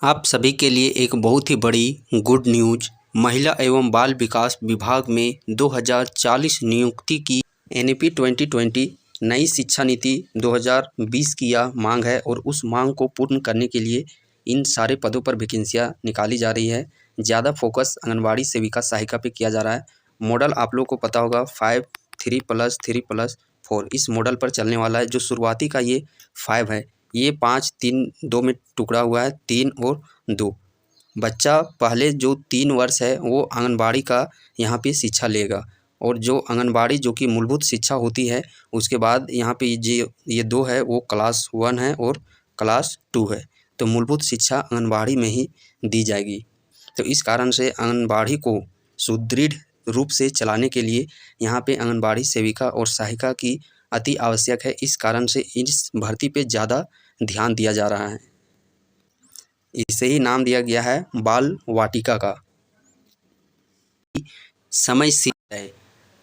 आप सभी के लिए एक बहुत ही बड़ी गुड न्यूज। महिला एवं बाल विकास विभाग में 2040 नियुक्ति की एनईपी 2020 नई शिक्षा नीति 2020 की यह मांग है और उस मांग को पूर्ण करने के लिए इन सारे पदों पर वैकेंसियाँ निकाली जा रही है। ज़्यादा फोकस आंगनबाड़ी सेविका सहायिका पे किया जा रहा है। मॉडल आप लोग को पता होगा 5 3+3+4 इस मॉडल पर चलने वाला है। जो शुरुआती का ये 5 है, ये 5 3 2 में टुकड़ा हुआ है, 3 और 2। बच्चा पहले जो 3 वर्ष है वो आंगनबाड़ी का यहाँ पे शिक्षा लेगा और जो आंगनबाड़ी जो कि मूलभूत शिक्षा होती है, उसके बाद यहाँ पे ये 2 है वो क्लास 1 है और क्लास 2 है। तो मूलभूत शिक्षा आंगनबाड़ी में ही दी जाएगी। तो इस कारण से आंगनबाड़ी को सुदृढ़ रूप से चलाने के लिए यहाँ पे आंगनबाड़ी सेविका और सहायिका की अति आवश्यक है। इस कारण से इस भर्ती पे ज़्यादा ध्यान दिया जा रहा है। इसे ही नाम दिया गया है बाल वाटिका का। समय सीमित है,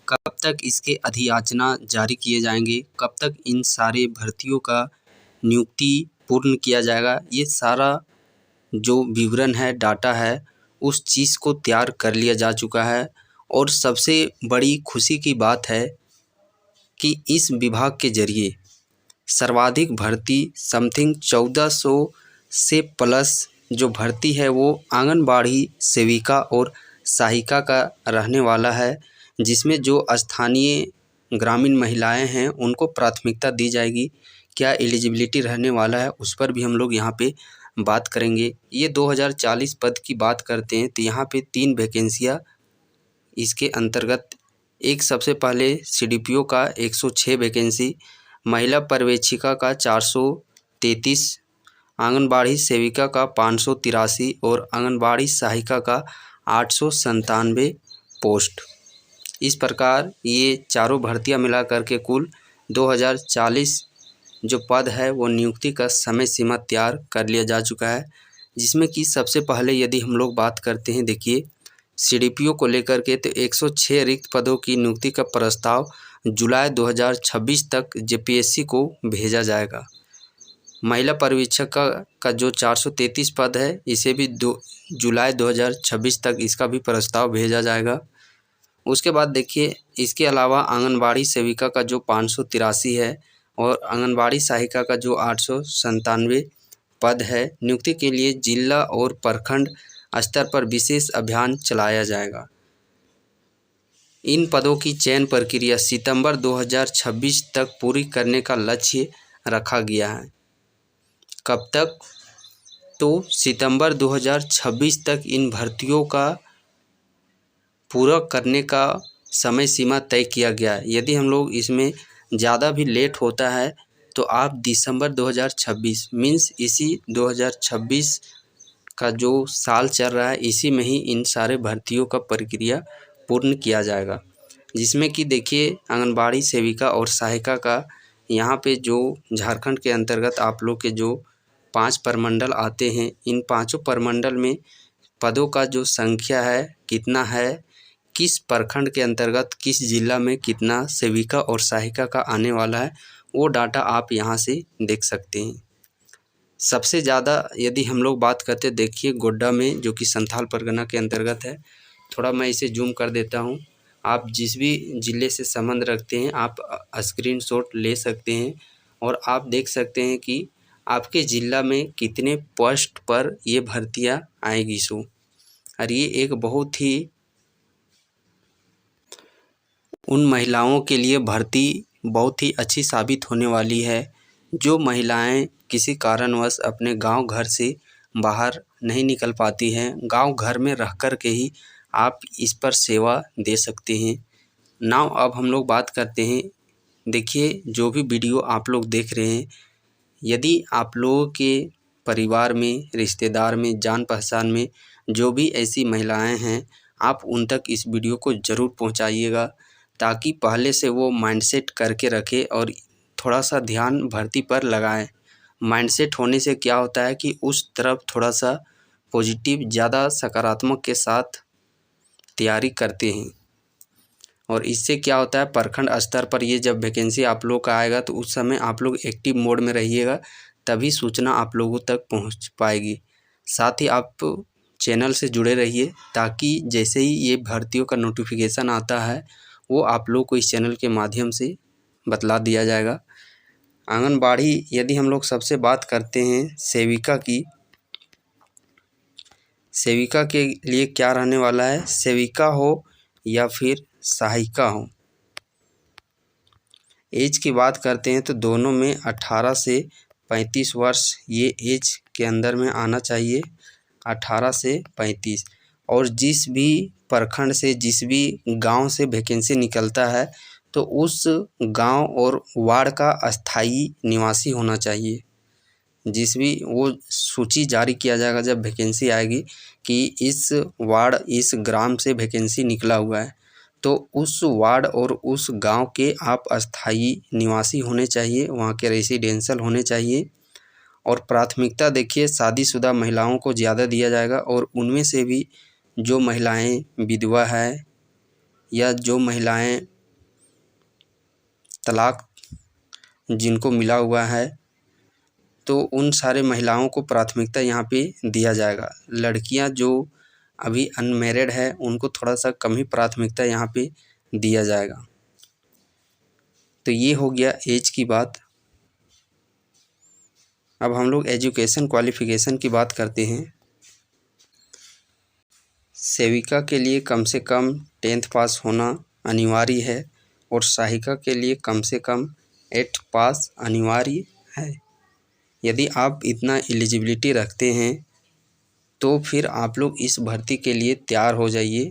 कब तक इसके अधियाचना जारी किए जाएंगे, कब तक इन सारे भर्तियों का नियुक्ति पूर्ण किया जाएगा, ये सारा जो विवरण है, डाटा है, उस चीज़ को तैयार कर लिया जा चुका है। और सबसे बड़ी खुशी की बात है कि इस विभाग के जरिए सर्वाधिक भर्ती समथिंग 1400 से प्लस जो भर्ती है वो आंगनबाड़ी सेविका और सहायिका का रहने वाला है, जिसमें जो स्थानीय ग्रामीण महिलाएं हैं उनको प्राथमिकता दी जाएगी। क्या एलिजिबिलिटी रहने वाला है उस पर भी हम लोग यहाँ पे बात करेंगे। ये 2040 पद की बात करते हैं तो यहाँ पे 3 वैकेंसियाँ इसके अंतर्गत। एक सबसे पहले सीडीपीओ का 106 वैकेंसी, महिला पर्यवेक्षिका का 433, आंगनबाड़ी सेविका का 583 और आंगनबाड़ी सहायिका का 897 पोस्ट। इस प्रकार ये चारों भर्तियां मिला करके कुल 2040 जो पद है वो नियुक्ति का समय सीमा तैयार कर लिया जा चुका है। जिसमें कि सबसे पहले यदि हम लोग बात करते हैं, देखिए सीडीपीओ को लेकर के तो 106 रिक्त पदों की नियुक्ति का प्रस्ताव जुलाई 2026 तक जेपीएससी को भेजा जाएगा। महिला पर्यवेक्षक का जो 433 पद है, इसे भी जुलाई 2026 तक इसका भी प्रस्ताव भेजा जाएगा। उसके बाद देखिए इसके अलावा आंगनबाड़ी सेविका का जो 583 है और आंगनबाड़ी सहायिका का जो 897 पद है, नियुक्ति के लिए जिला और प्रखंड स्तर पर विशेष अभियान चलाया जाएगा। इन पदों की चयन प्रक्रिया सितंबर 2026 तक पूरी करने का लक्ष्य रखा गया है। कब तक? तो सितंबर 2026 तक इन भर्तियों का पूरा करने का समय सीमा तय किया गया है। यदि हम लोग इसमें ज़्यादा भी लेट होता है तो आप दिसंबर 2026 मीन्स इसी 2026 का जो साल चल रहा है, इसी में ही इन सारे भर्तियों का प्रक्रिया पूर्ण किया जाएगा। जिसमें कि देखिए आंगनबाड़ी सेविका और सहायिका का यहाँ पे जो झारखंड के अंतर्गत आप लोग के जो 5 प्रमंडल आते हैं, इन 5 प्रमंडल में पदों का जो संख्या है कितना है, किस प्रखंड के अंतर्गत किस जिला में कितना सेविका और सहायिका का आने वाला है, वो डाटा आप यहाँ से देख सकते हैं। सबसे ज़्यादा यदि हम लोग बात करते हैं, देखिए गोड्डा में जो कि संथाल परगना के अंतर्गत है। थोड़ा मैं इसे जूम कर देता हूँ। आप जिस भी ज़िले से संबंध रखते हैं आप स्क्रीनशॉट ले सकते हैं और आप देख सकते हैं कि आपके ज़िला में कितने पोस्ट पर ये भर्तियाँ आएगी सो। और ये एक बहुत ही उन महिलाओं के लिए भर्ती बहुत ही अच्छी साबित होने वाली है जो महिलाएं किसी कारणवश अपने गांव घर से बाहर नहीं निकल पाती हैं। गांव घर में रह कर के ही आप इस पर सेवा दे सकते हैं। नाउ अब हम लोग बात करते हैं। देखिए जो भी वीडियो आप लोग देख रहे हैं, यदि आप लोगों के परिवार में, रिश्तेदार में, जान पहचान में जो भी ऐसी महिलाएं हैं, आप उन तक इस वीडियो को ज़रूर पहुंचाइएगा ताकि पहले से वो माइंडसेट करके रखे और थोड़ा सा ध्यान भर्ती पर लगाएं। माइंडसेट होने से क्या होता है कि उस तरफ थोड़ा सा पॉजिटिव, ज़्यादा सकारात्मक के साथ तैयारी करते हैं। और इससे क्या होता है, प्रखंड स्तर पर ये जब वैकेंसी आप लोग का आएगा तो उस समय आप लोग एक्टिव मोड में रहिएगा, तभी सूचना आप लोगों तक पहुंच पाएगी। साथ ही आप चैनल से जुड़े रहिए ताकि जैसे ही ये भर्तियों का नोटिफिकेशन आता है वो आप लोग को इस चैनल के माध्यम से बतला दिया जाएगा। आंगनबाड़ी यदि हम लोग सबसे बात करते हैं सेविका की, सेविका के लिए क्या रहने वाला है, सेविका हो या फिर सहायिका हो। एज की बात करते हैं तो दोनों में 18 से 35 वर्ष ये एज के अंदर में आना चाहिए, 18 से 35। और जिस भी प्रखंड से, जिस भी गांव से वैकेंसी निकलता है तो उस गांव और वार्ड का अस्थाई निवासी होना चाहिए। जिस भी वो सूची जारी किया जाएगा जब वैकेंसी आएगी कि इस वार्ड, इस ग्राम से वैकेंसी निकला हुआ है, तो उस वार्ड और उस गांव के आप अस्थाई निवासी होने चाहिए, वहाँ के रेसिडेंशियल होने चाहिए। और प्राथमिकता देखिए शादीशुदा महिलाओं को ज़्यादा दिया जाएगा, और उनमें से भी जो महिलाएं विधवा है या जो महिलाएं तलाक जिनको मिला हुआ है तो उन सारे महिलाओं को प्राथमिकता यहाँ पे दिया जाएगा। लड़कियाँ जो अभी अनमैरिड है उनको थोड़ा सा कम ही प्राथमिकता यहाँ पे दिया जाएगा। तो ये हो गया एज की बात। अब हम लोग एजुकेशन क्वालिफ़िकेशन की बात करते हैं। सेविका के लिए कम से कम 10th पास होना अनिवार्य है और सहायिका के लिए कम से कम 8th पास अनिवार्य है। यदि आप इतना एलिजिबिलिटी रखते हैं तो फिर आप लोग इस भर्ती के लिए तैयार हो जाइए।